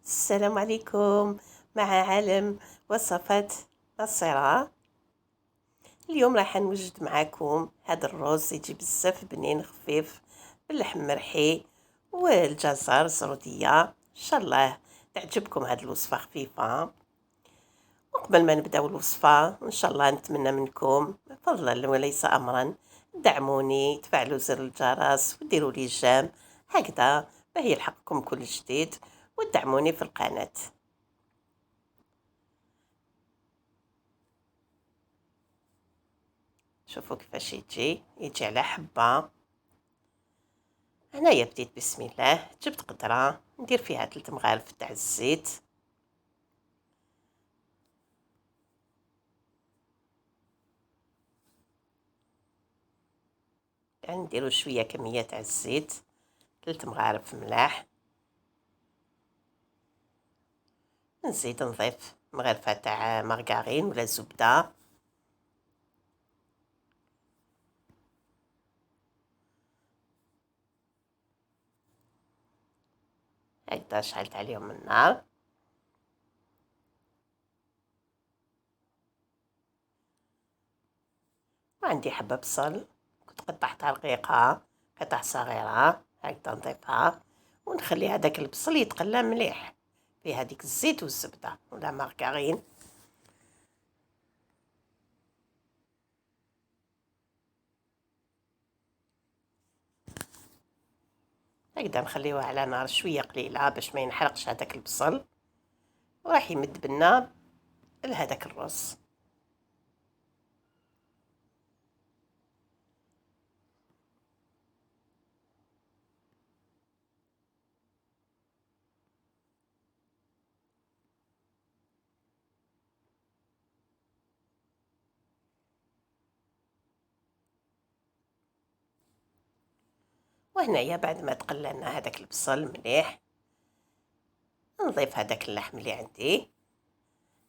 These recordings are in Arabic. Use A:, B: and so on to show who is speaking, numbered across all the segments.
A: السلام عليكم. مع عالم وصفات نصيرة. اليوم راح نوجد معاكم هذا الرز يجي بزاف بنين خفيف باللحم مرحي والجزر الزرودية. ان شاء الله تعجبكم هذه الوصفة خفيفة. وقبل ما نبداو الوصفة ان شاء الله نتمنى منكم فضلا وليس امرا دعموني، تفعلوا زر الجرس وديروا لي جيم هكذا باش يلحقكم كل جديد، وتدعموني في القناة. شوفوا كيفاش يجي على حبة. هنايا بديت بسم الله، جبت قدرة ندير فيها 3 مغارف تاع الزيت. يعني نديرو شوية كمية تاع الزيت، 3 مغارف ملاح. نزيد نضيف مغرفة تاع مارغرين ولا زبدة. هكذا شعلت عليهم النار. وعندي حبة بصل كنت قطعتها رقيقة قطع صغيرة، هكذا نضيفها ونخلي هذاك البصل يتقلى مليح في هذيك الزيت والزبدة ولا مارغرين. هكذا نخليوه على نار شويه قليله باش ما ينحرقش هذاك البصل، وراح يمد بنا لهذاك الرز. وهنايا بعد ما تقلى لنا هذاك البصل مليح، نضيف هذاك اللحم اللي عندي.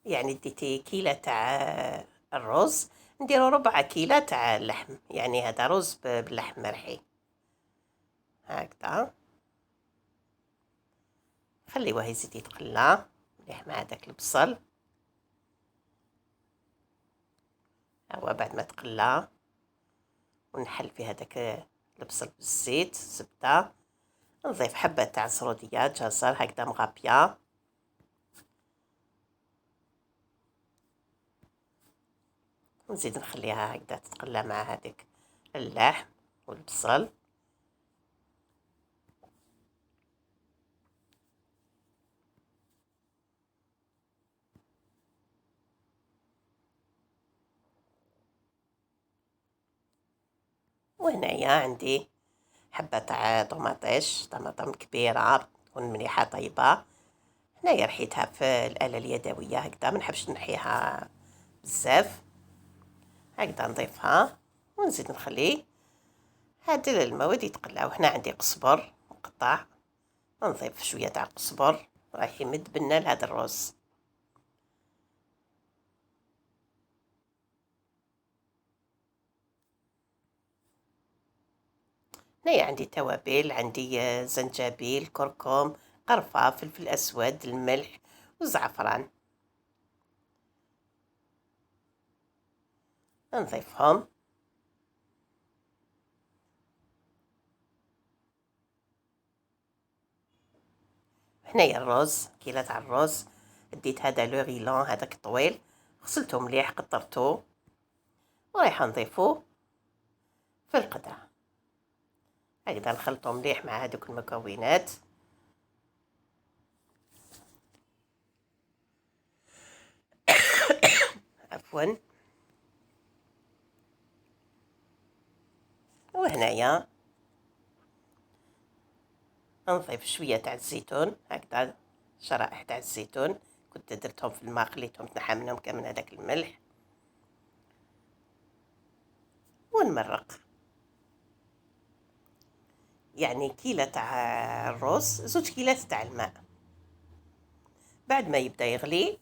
A: يعني ديتي كيلة تاع الرز، نديرو ربع كيلة تاع اللحم، يعني هذا رز باللحم مرحي. هكذا خليوه يزيد يتقلى مليح مع هذاك البصل. هو بعد ما تقلى ونحل في هذاك البصل بالزيت زبده، نضيف حبة تاع زرودية جزر هكذا مغابية. نزيد نخليها هكذا تتقلى مع هذيك اللحم والبصل. وهنايا عندي حبة تاع طماطم كبيرة تكون مليحة طيبة. هنايا رحيتها في الآلة اليدوية هكذا، منحبش نحيها بزاف. هكذا نضيفها ونزيد نخلي هاد المواد يتقلاو. هنا عندي قزبر مقطع، نضيف شوية تاع القزبر راح يمد بنا لهذا الرز. هنايا عندي توابل، عندي زنجبيل كركم قرفة فلفل أسود الملح والزعفران، نضيفهم. هنايا الرز، كيلة تاع الرز ديت هذا لو غيلون هذاك الطويل، غسلته مليح قطرته ورايحة نضيفوه في القدرة. هكذا نخلطو مليح مع هذوك المكونات. عفوا. وهنايا نضيف شوية تاع الزيتون هكذا، شرائح تاع الزيتون كنت درتهم في الماء خليتهم تنحى منهم كامل هذاك الملح. ونمرق يعني كيلة تاع الرز 2 كيلات تاع الماء. بعد ما يبدا يغلي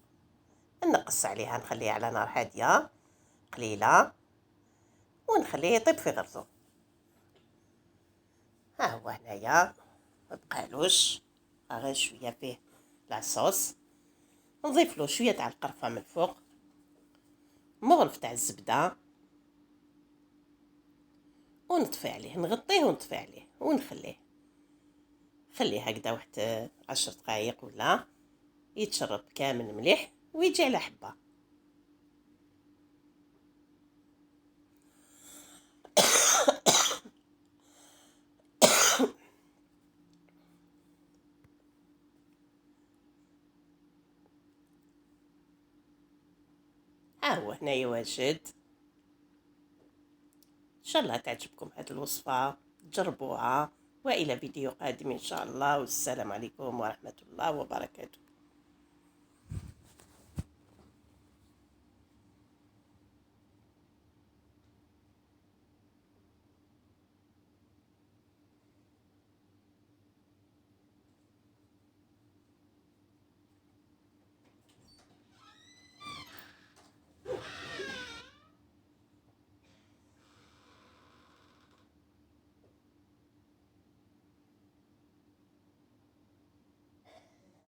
A: نقص عليها، نخليه على نار هاديه قليله ونخليه يطيب في غرزه. ها هو هنايا مبقالوش غير شويه فيه لاصوص، نضيف له شويه تاع القرفه من الفوق، مغرف تاع الزبده، ونطفي عليه، نغطيه ونطفي عليه ونخليه، خليه هكذا واحد 10 دقائق ولا يتشرب كامل مليح ويجي على حبه. ها هو هنايا واجد. ان شاء الله تعجبكم هذه الوصفه، جربوها، والى فيديو قادم ان شاء الله، والسلام عليكم ورحمه الله وبركاته.